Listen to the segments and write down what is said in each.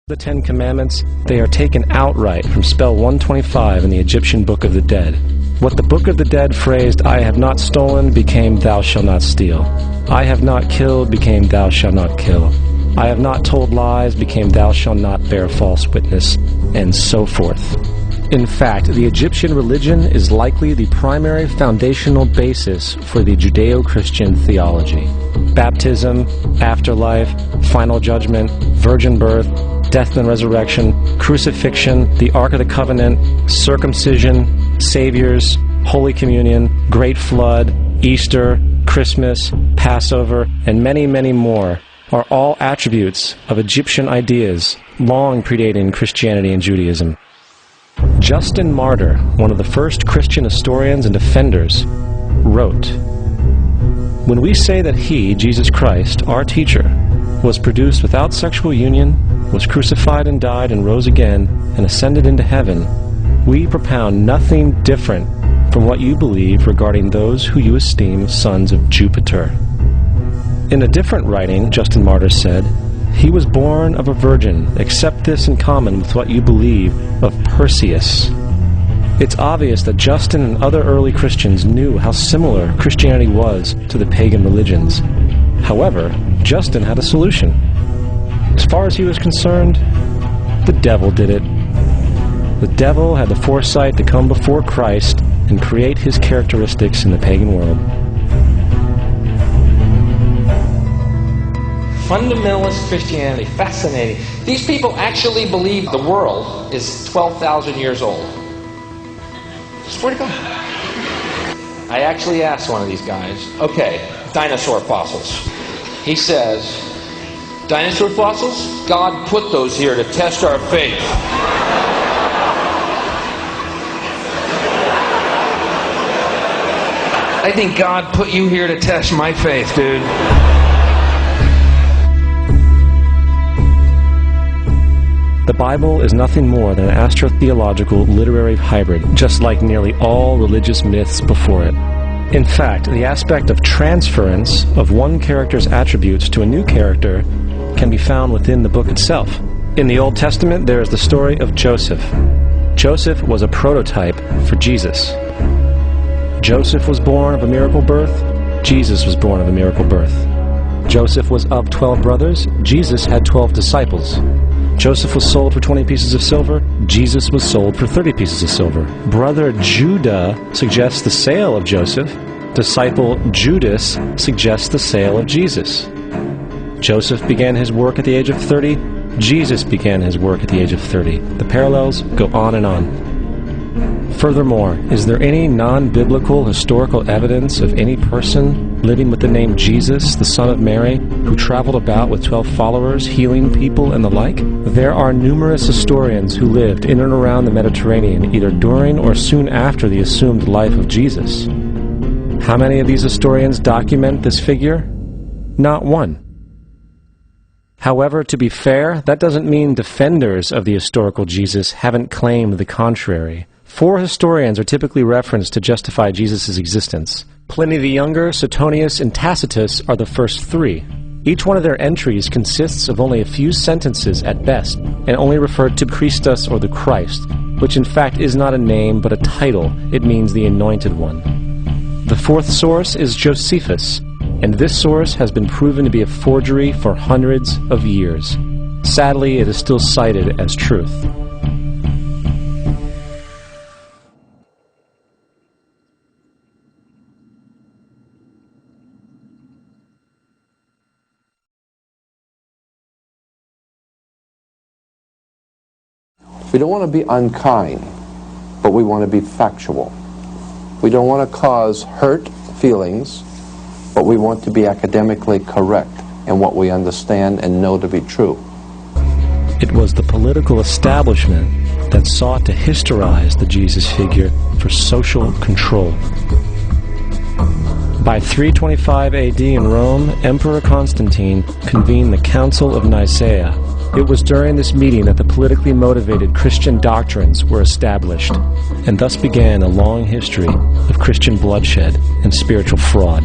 The Ten Commandments, they are taken outright from spell 125 in the Egyptian Book of the Dead. What the Book of the Dead phrased, "I have not stolen," became "Thou shalt not steal." "I have not killed," became "Thou shalt not kill." "I have not told lies," became "Thou shalt not bear false witness," and so forth. In fact, the Egyptian religion is likely the primary foundational basis for the Judeo-Christian theology. Baptism, afterlife, final judgment, virgin birth, death and resurrection, crucifixion, the Ark of the Covenant, circumcision, saviors, Holy Communion, Great Flood, Easter, Christmas, Passover, and many, many more are all attributes of Egyptian ideas long predating Christianity and Judaism. Justin Martyr, one of the first Christian historians and defenders, wrote, "When we say that he, Jesus Christ, our teacher, was produced without sexual union, was crucified and died and rose again, and ascended into heaven, we propound nothing different from what you believe regarding those who you esteem sons of Jupiter." In a different writing, Justin Martyr said, "He was born of a virgin, except this in common with what you believe of Perseus." It's obvious that Justin and other early Christians knew how similar Christianity was to the pagan religions. However, Justin had a solution. As far as he was concerned, the devil did it. The devil had the foresight to come before Christ and create his characteristics in the pagan world. Fundamentalist Christianity, fascinating. These people actually believe the world is 12,000 years old. Swear to God. I actually asked one of these guys, okay, dinosaur fossils. He says, dinosaur fossils? God put those here to test our faith. I think God put you here to test my faith, dude. The Bible is nothing more than an astrotheological literary hybrid, just like nearly all religious myths before it. In fact, the aspect of transference of one character's attributes to a new character can be found within the book itself. In the Old Testament, there is the story of Joseph. Joseph was a prototype for Jesus. Joseph was born of a miracle birth. Jesus was born of a miracle birth. Joseph was of 12 brothers. Jesus had 12 disciples. Joseph was sold for 20 pieces of silver. Jesus was sold for 30 pieces of silver. Brother Judah suggests the sale of Joseph. Disciple Judas suggests the sale of Jesus. Joseph began his work at the age of 30. Jesus began his work at the age of 30. The parallels go on and on. Furthermore, is there any non-biblical historical evidence of any person living with the name Jesus, the son of Mary, who traveled about with 12 followers, healing people and the like? There are numerous historians who lived in and around the Mediterranean, either during or soon after the assumed life of Jesus. How many of these historians document this figure? Not one. However, to be fair, that doesn't mean defenders of the historical Jesus haven't claimed the contrary. 4 historians are typically referenced to justify Jesus' existence. Pliny the Younger, Suetonius, and Tacitus are the first 3. Each one of their entries consists of only a few sentences at best, and only refer to Christus or the Christ, which in fact is not a name but a title. It means the Anointed One. The 4th source is Josephus, and this source has been proven to be a forgery for hundreds of years. Sadly, it is still cited as truth. We don't want to be unkind, but we want to be factual. We don't want to cause hurt feelings, but we want to be academically correct in what we understand and know to be true. It was the political establishment that sought to historize the Jesus figure for social control. By 325 AD in Rome, Emperor Constantine convened the Council of Nicaea. It was during this meeting that the politically motivated Christian doctrines were established, and thus began a long history of Christian bloodshed and spiritual fraud.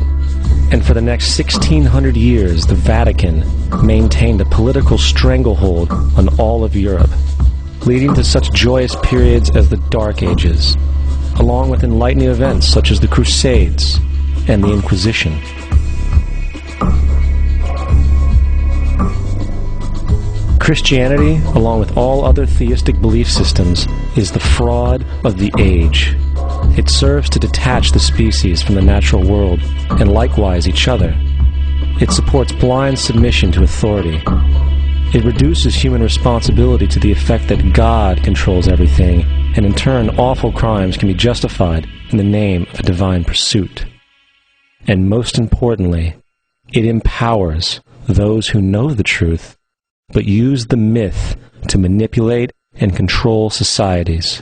And for the next 1600 years, the Vatican maintained a political stranglehold on all of Europe, leading to such joyous periods as the Dark Ages, along with enlightening events such as the Crusades and the Inquisition. Christianity, along with all other theistic belief systems, is the fraud of the age. It serves to detach the species from the natural world, and likewise each other. It supports blind submission to authority. It reduces human responsibility to the effect that God controls everything, and in turn awful crimes can be justified in the name of a divine pursuit. And most importantly, it empowers those who know the truth, but use the myth to manipulate and control societies.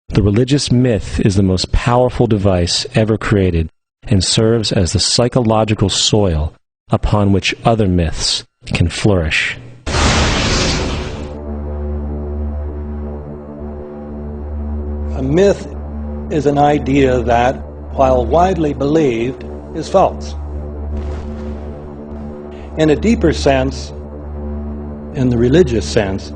The religious myth is the most powerful device ever created and serves as the psychological soil upon which other myths can flourish. A myth is an idea that, while widely believed, is false. In a deeper sense, in the religious sense,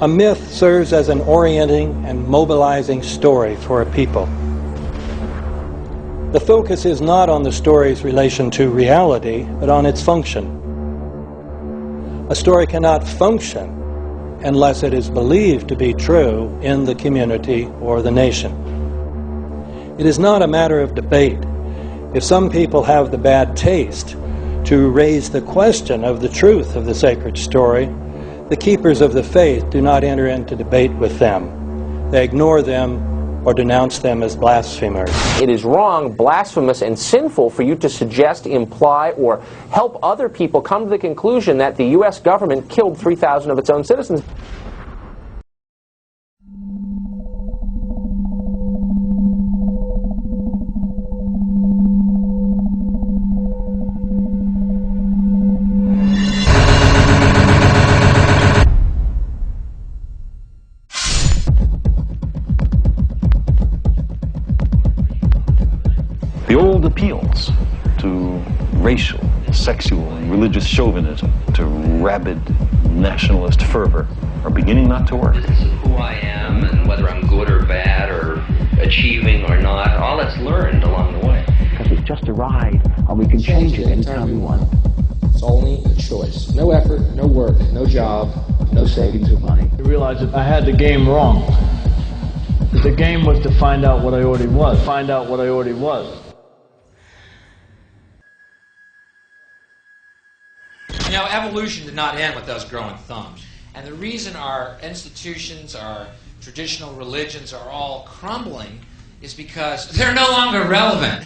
a myth serves as an orienting and mobilizing story for a people. The focus is not on the story's relation to reality, but on its function. A story cannot function unless it is believed to be true in the community or the nation. It is not a matter of debate. If some people have the bad taste to raise the question of the truth of the sacred story, the keepers of the faith do not enter into debate with them. They ignore them or denounce them as blasphemers. It is wrong, blasphemous, and sinful for you to suggest, imply, or help other people come to the conclusion that the U.S. government killed 3,000 of its own citizens. The old appeals to racial, sexual, and religious chauvinism, to rabid nationalist fervor, are beginning not to work. This is who I am, and whether I'm good or bad, or achieving or not, all that's learned along the way. Because it's just a ride, and we can change it anytime we want. It's only a choice. No effort, no work, no job, no savings of money. I realized that I had the game wrong. That the game was to find out what I already was. Find out what I already was. You know, evolution did not end with us growing thumbs. And the reason our institutions, our traditional religions are all crumbling is because they're no longer relevant.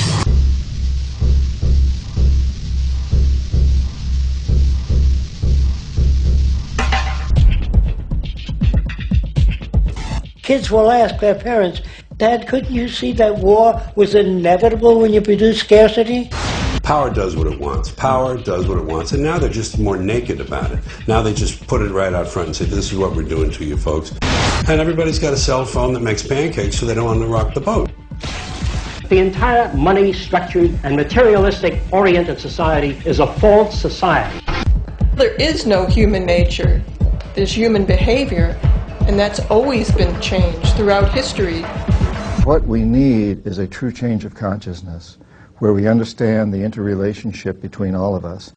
Kids will ask their parents, "Dad, couldn't you see that war was inevitable when you produce scarcity?" Power does what it wants. Power does what it wants. And now they're just more naked about it. Now they just put it right out front and say, this is what we're doing to you folks. And everybody's got a cell phone that makes pancakes, so they don't want to rock the boat. The entire money-structured and materialistic-oriented society is a false society. There is no human nature. There's human behavior, and that's always been changed throughout history. What we need is a true change of consciousness, where we understand the interrelationship between all of us.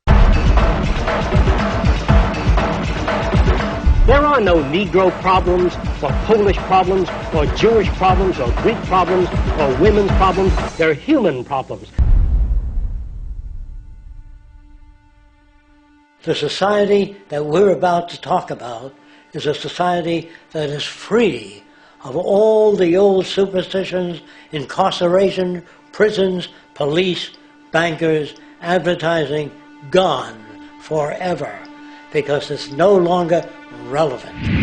There are no Negro problems, or Polish problems, or Jewish problems, or Greek problems, or women's problems. They're human problems. The society that we're about to talk about is a society that is free of all the old superstitions, incarceration, prisons, police, bankers, advertising, gone forever, because it's no longer relevant.